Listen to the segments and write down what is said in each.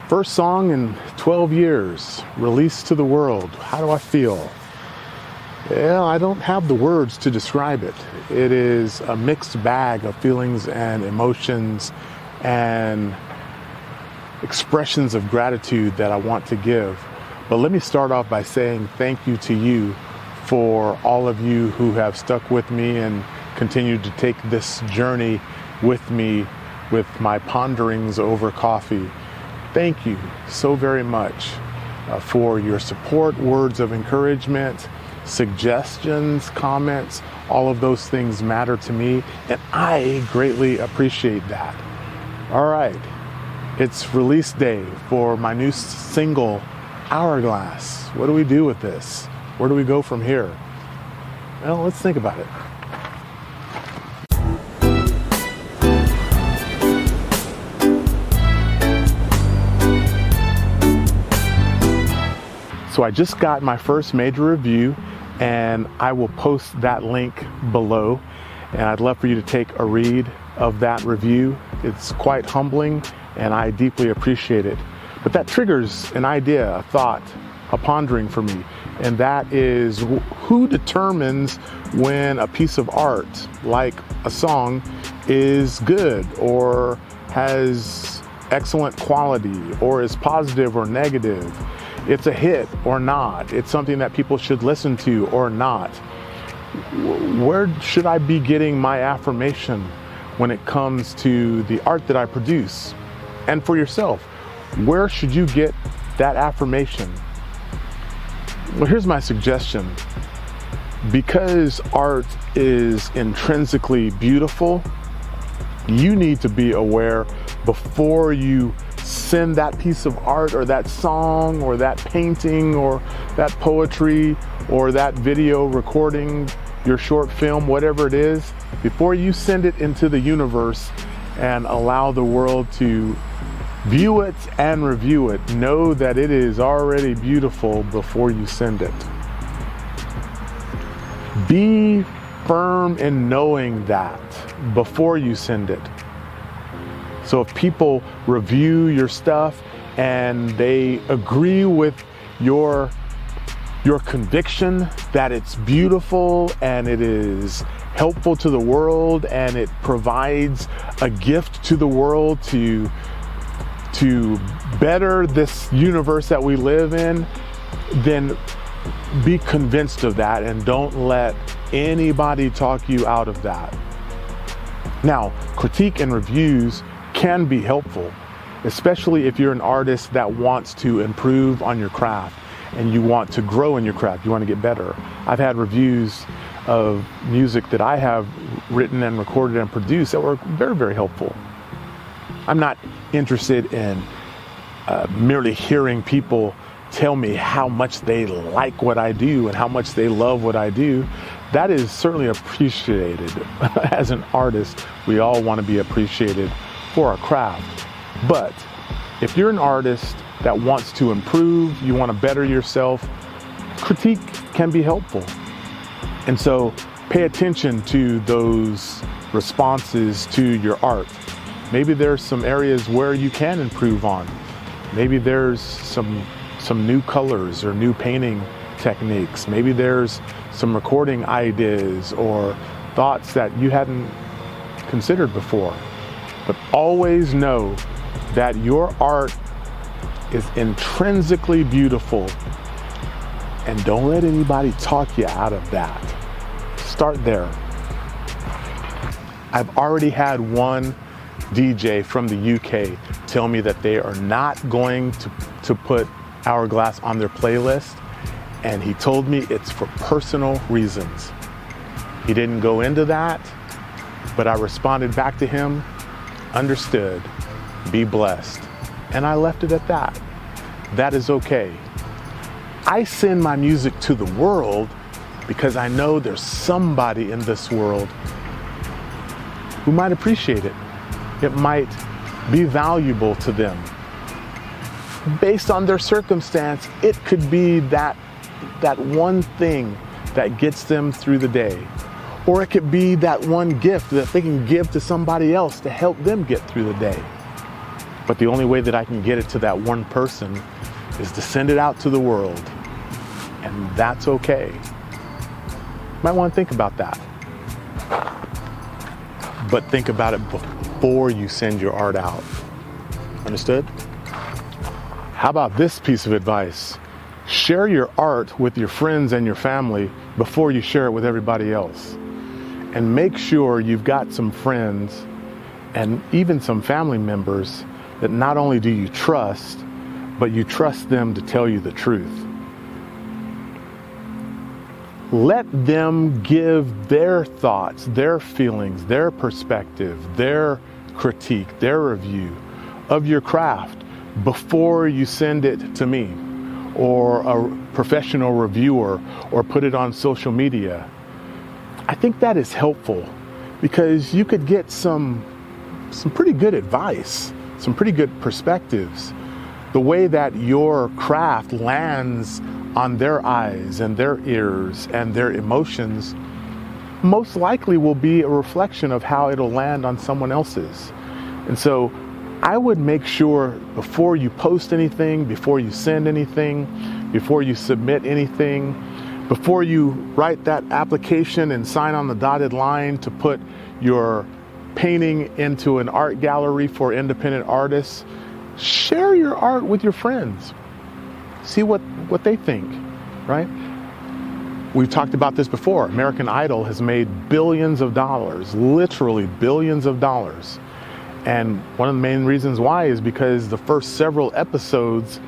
First song in 12 years, released to the world. How do I feel? Yeah, I don't have the words to describe it. It is a mixed bag of feelings and emotions and expressions of gratitude that I want to give. But let me start off by saying thank you to you for all of you who have stuck with me and continue to take this journey with me with my ponderings over coffee. Thank you so very much for your support, words of encouragement, suggestions, comments. All of those things matter to me, and I greatly appreciate that. All right, it's release day for my new single, Hourglass. What do we do with this? Where do we go from here? Well, let's think about it. So I just got my first major review, and I will post that link below, and I'd love for you to take a read of that review. It's quite humbling, and I deeply appreciate it. But that triggers an idea, a thought, a pondering for me, and that is who determines when a piece of art, like a song, is good or has excellent quality or is positive or negative. It's a hit or not. It's something that people should listen to or not. Where should I be getting my affirmation when it comes to the art that I produce? And for yourself, where should you get that affirmation? Well, here's my suggestion. Because art is intrinsically beautiful, you need to be aware before you send that piece of art or that song or that painting or that poetry or that video recording, your short film, whatever it is, before you send it into the universe and allow the world to view it and review it, know that it is already beautiful before you send it. Be firm in knowing that before you send it. So if people review your stuff and they agree with your conviction that it's beautiful and it is helpful to the world and it provides a gift to the world to better this universe that we live in, then be convinced of that and don't let anybody talk you out of that. Now, critique and reviews can be helpful, especially if you're an artist that wants to improve on your craft and you want to grow in your craft, you want to get better. I've had reviews of music that I have written and recorded and produced that were very, very helpful. I'm not interested in merely hearing people tell me how much they like what I do and how much they love what I do. That is certainly appreciated. As an artist, we all want to be appreciated for our craft. But if you're an artist that wants to improve, you want to better yourself, critique can be helpful. And so pay attention to those responses to your art. Maybe there's some areas where you can improve on. Maybe there's some new colors or new painting techniques. Maybe there's some recording ideas or thoughts that you hadn't considered before. But always know that your art is intrinsically beautiful, and don't let anybody talk you out of that. Start there. I've already had one DJ from the UK tell me that they are not going to put Hourglass on their playlist, and he told me it's for personal reasons. He didn't go into that, but I responded back to him, understood, be blessed. And I left it at that. That is okay. I send my music to the world because I know there's somebody in this world who might appreciate it. It might be valuable to them. Based on their circumstance, it could be that one thing that gets them through the day. Or it could be that one gift that they can give to somebody else to help them get through the day. But the only way that I can get it to that one person is to send it out to the world. And that's okay. Might want to think about that. But think about it before you send your art out. Understood? How about this piece of advice? Share your art with your friends and your family before you share it with everybody else. And make sure you've got some friends and even some family members that not only do you trust, but you trust them to tell you the truth. Let them give their thoughts, their feelings, their perspective, their critique, their review of your craft before you send it to me or a professional reviewer or put it on social media. I think that is helpful because you could get some pretty good advice, some pretty good perspectives. The way that your craft lands on their eyes and their ears and their emotions most likely will be a reflection of how it'll land on someone else's. And so I would make sure before you post anything, before you send anything, before you submit anything, before you write that application and sign on the dotted line to put your painting into an art gallery for independent artists, share your art with your friends. See what they think, right? We've talked about this before. American Idol has made billions of dollars, literally billions of dollars. And one of the main reasons why is because the first several episodes,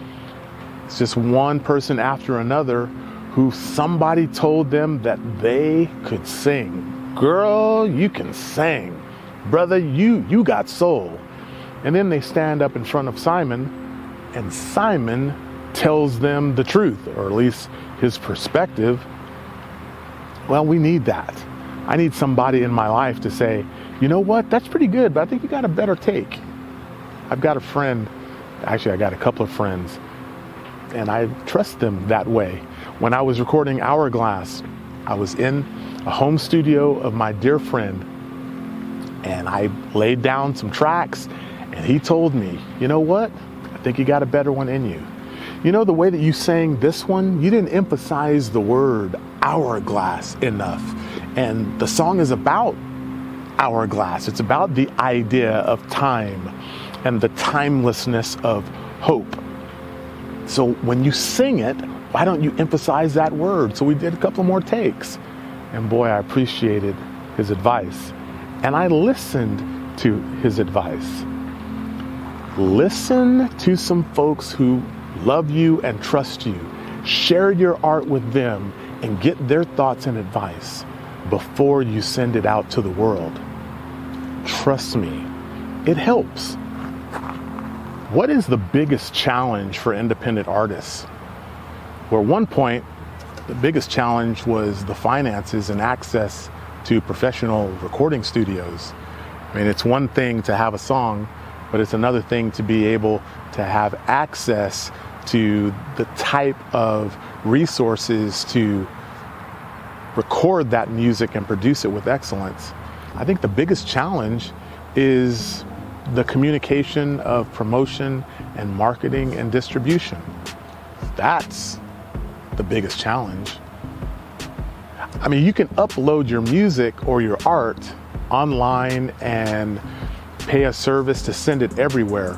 it's just one person after another who somebody told them that they could sing. Girl, you can sing. Brother, you got soul. And then they stand up in front of Simon, and Simon tells them the truth, or at least his perspective. Well, we need that. I need somebody in my life to say, you know what, that's pretty good, but I think you got a better take. I've got a friend, actually I got a couple of friends, and I trust them that way. When I was recording Hourglass, I was in a home studio of my dear friend, and I laid down some tracks, and he told me, you know what, I think you got a better one in you. You know, the way that you sang this one, you didn't emphasize the word hourglass enough. And the song is about hourglass. It's about the idea of time and the timelessness of hope. So when you sing it, why don't you emphasize that word? So we did a couple more takes. And boy, I appreciated his advice. And I listened to his advice. Listen to some folks who love you and trust you. Share your art with them and get their thoughts and advice before you send it out to the world. Trust me, it helps. What is the biggest challenge for independent artists? Well, at one point, the biggest challenge was the finances and access to professional recording studios. I mean, it's one thing to have a song, but it's another thing to be able to have access to the type of resources to record that music and produce it with excellence. I think the biggest challenge is the communication of promotion and marketing and distribution. That's the biggest challenge. I mean, you can upload your music or your art online and pay a service to send it everywhere.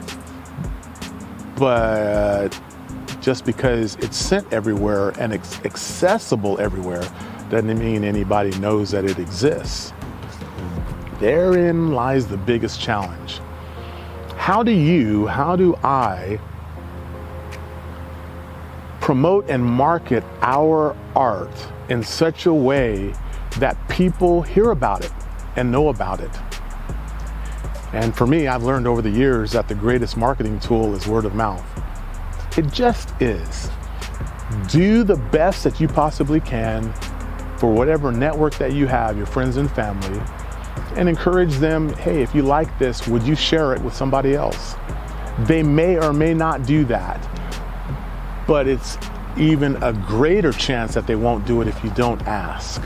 But just because it's sent everywhere and it's accessible everywhere doesn't mean anybody knows that it exists. Therein lies the biggest challenge. How do I promote and market our art in such a way that people hear about it and know about it? And for me, I've learned over the years that the greatest marketing tool is word of mouth. It just is. Do the best that you possibly can for whatever network that you have, your friends and family, and encourage them, hey, if you like this, would you share it with somebody else? They may or may not do that, but it's even a greater chance that they won't do it if you don't ask.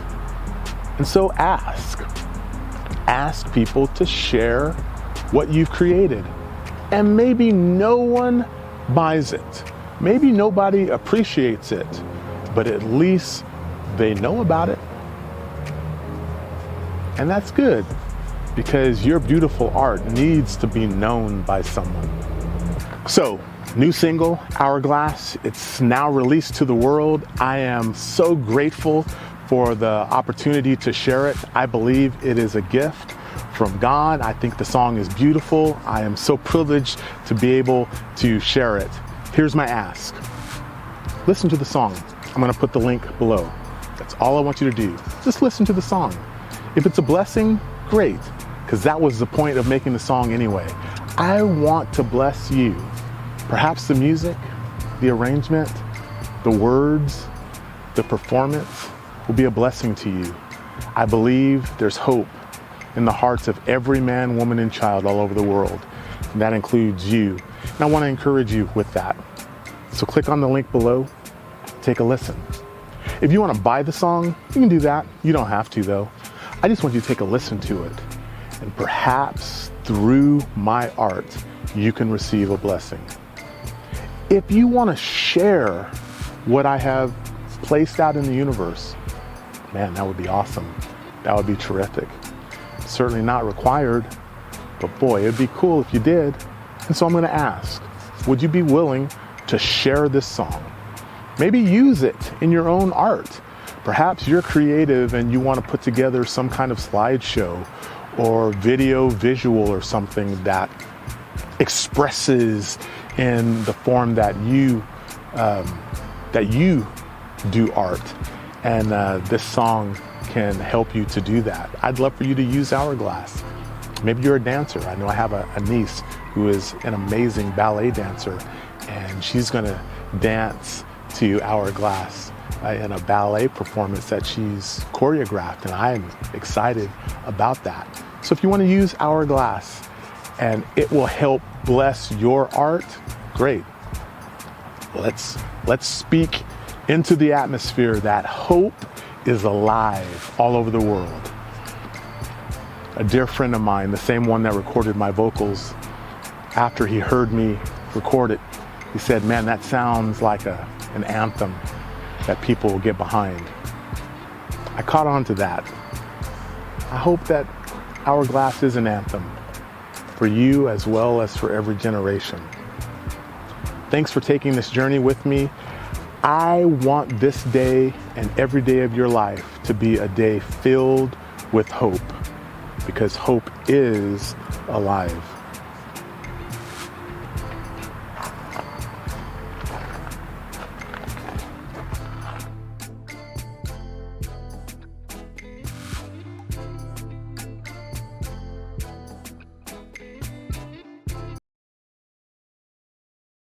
And so ask. Ask people to share what you've created And maybe no one buys it. Maybe nobody appreciates it, but at least they know about it. And that's good, because your beautiful art needs to be known by someone. So, new single, Hourglass, it's now released to the world. I am so grateful for the opportunity to share it. I believe it is a gift from God. I think the song is beautiful. I am so privileged to be able to share it. Here's my ask. Listen to the song. I'm gonna put the link below. That's all I want you to do. Just listen to the song. If it's a blessing, great, because that was the point of making the song anyway. I want to bless you. Perhaps the music, the arrangement, the words, the performance will be a blessing to you. I believe there's hope in the hearts of every man, woman, and child all over the world. And that includes you. And I want to encourage you with that. So click on the link below, take a listen. If you want to buy the song, you can do that. You don't have to though. I just want you to take a listen to it. And perhaps through my art, you can receive a blessing. If you want to share what I have placed out in the universe, man, that would be awesome. That would be terrific. Certainly not required, but boy, it'd be cool if you did. And so I'm going to ask, would you be willing to share this song? Maybe use it in your own art. Perhaps you're creative and you want to put together some kind of slideshow or visual or something that expresses in the form that you do art. And this song can help you to do that. I'd love for you to use Hourglass. Maybe you're a dancer. I know I have a niece who is an amazing ballet dancer, and she's gonna dance to Hourglass in a ballet performance that she's choreographed, and I'm excited about that. So if you want to use Hourglass and it will help bless your art, great. Let's speak into the atmosphere that hope is alive all over the world. A dear friend of mine, the same one that recorded my vocals, after he heard me record it, he said, man, that sounds like an anthem that people will get behind. I caught on to that. I hope that Hourglass is an anthem for you as well as for every generation. Thanks for taking this journey with me. I want this day and every day of your life to be a day filled with hope, because hope is alive.